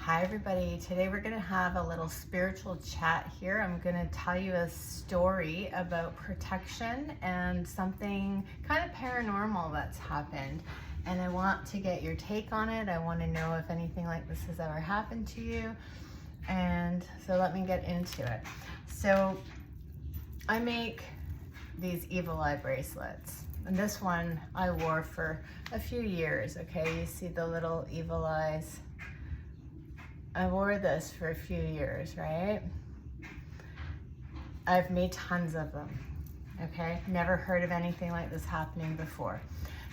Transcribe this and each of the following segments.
Hi everybody, today we're going to have a little spiritual chat here. I'm going to tell you a story about protection and something kind of paranormal that's happened. And I want to get your take on it. I want to know if anything like this has ever happened to you. And so let me get into it. So I make these evil eye bracelets. And this one I wore for a few years, okay? You see the little evil eyes. I wore this for a few years, right? I've made tons of them, okay? Never heard of anything like this happening before.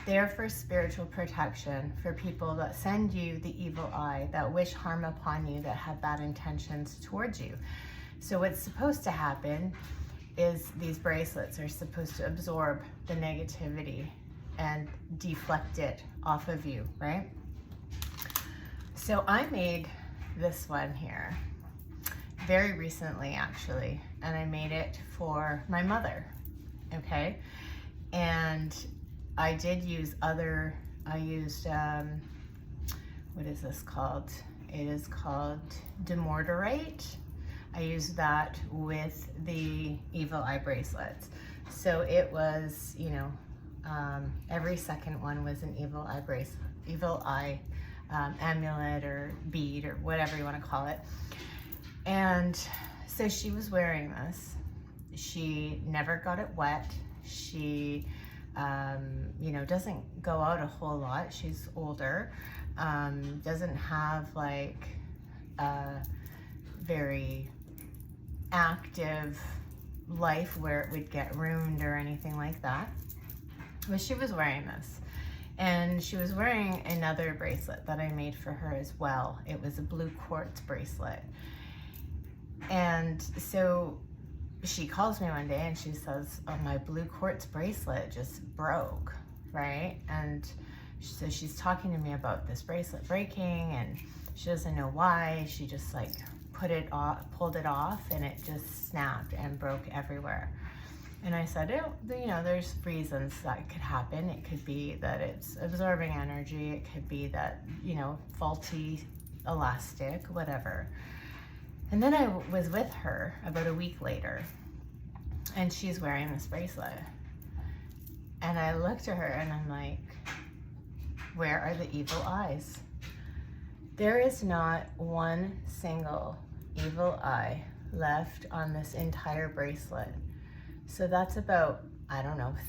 They are for spiritual protection, for people that send you the evil eye, that wish harm upon you, that have bad intentions towards you. So what's supposed to happen is these bracelets are supposed to absorb the negativity and deflect it off of you, right? So I made this one here very recently, actually, and I made it for my mother, okay? And I did use I used what is this called? It is called Dumortierite. I used that with the evil eye bracelets. So it was, every second one was an evil eye bracelet, evil eye amulet or bead or whatever you want to call it. And so she was wearing this. She never got it wet. She, doesn't go out a whole lot. She's older. Doesn't have like a very active life where it would get ruined or anything like that. But she was wearing this. And she was wearing another bracelet that I made for her as well. It was a blue quartz bracelet. And so she calls me one day and she says, oh, my blue quartz bracelet just broke, right? And so she's talking to me about this bracelet breaking and she doesn't know why. She just like pulled it off and it just snapped and broke everywhere. And I said, there's reasons that could happen. It could be that it's absorbing energy. It could be that, faulty elastic, whatever. And then I was with her about a week later and she's wearing this bracelet. And I looked at her and I'm like, where are the evil eyes? There is not one single evil eye left on this entire bracelet. So that's about,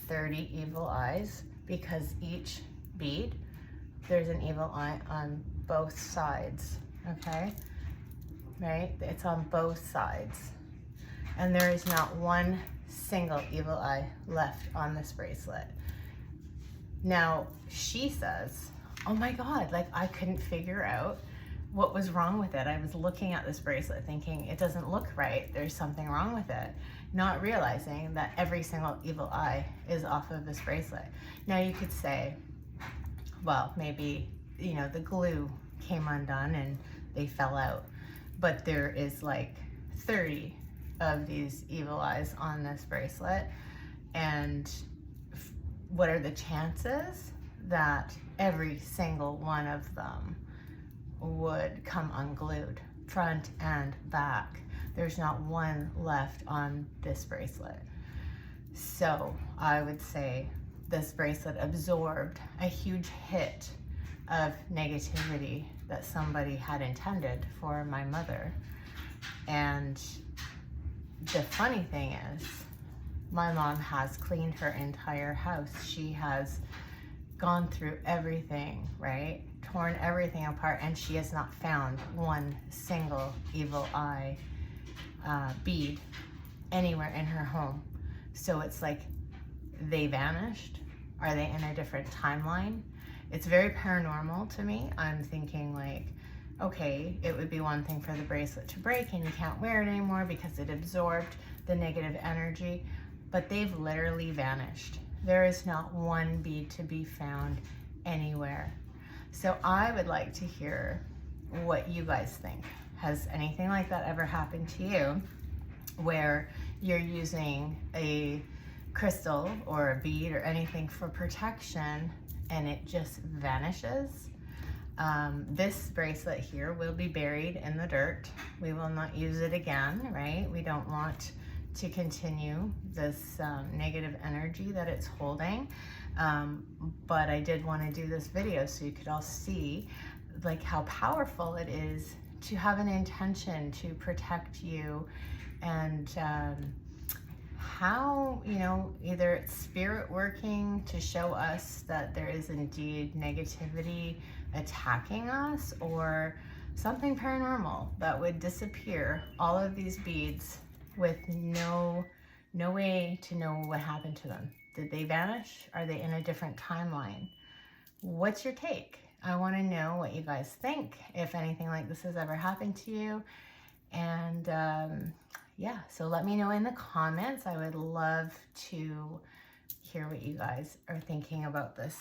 30 evil eyes, because each bead, there's an evil eye on both sides, okay? Right? It's on both sides. And there is not one single evil eye left on this bracelet. Now, she says, oh my God, like I couldn't figure out what was wrong with it. I was looking at this bracelet thinking it doesn't look right. There's something wrong with it. Not realizing that every single evil eye is off of this bracelet. Now you could say, well, maybe, the glue came undone and they fell out. But there is like 30 of these evil eyes on this bracelet. And what are the chances that every single one of them would come unglued, front and back? There's not one left on this bracelet. So I would say this bracelet absorbed a huge hit of negativity that somebody had intended for my mother. And the funny thing is, my mom has cleaned her entire house. She has gone through everything, right? Torn everything apart, and she has not found one single evil eye bead anywhere in her home. So it's like they vanished. Are they in a different timeline? It's very paranormal to me. I'm thinking like, okay, it would be one thing for the bracelet to break and you can't wear it anymore because it absorbed the negative energy, but they've literally vanished. There is not one bead to be found anywhere. So I would like to hear what you guys think. Has anything like that ever happened to you where you're using a crystal or a bead or anything for protection and it just vanishes? This bracelet here will be buried in the dirt. We will not use it again, right? We don't want to continue this negative energy that it's holding. But I did want to do this video so you could all see like how powerful it is to have an intention to protect you, and how, you know, either it's spirit working to show us that there is indeed negativity attacking us, or something paranormal that would disappear all of these beads with no way to know what happened to them. Did they vanish? Are they in a different timeline? What's your take? I want to know what you guys think, if anything like this has ever happened to you. And yeah, so let me know in the comments. I would love to hear what you guys are thinking about this.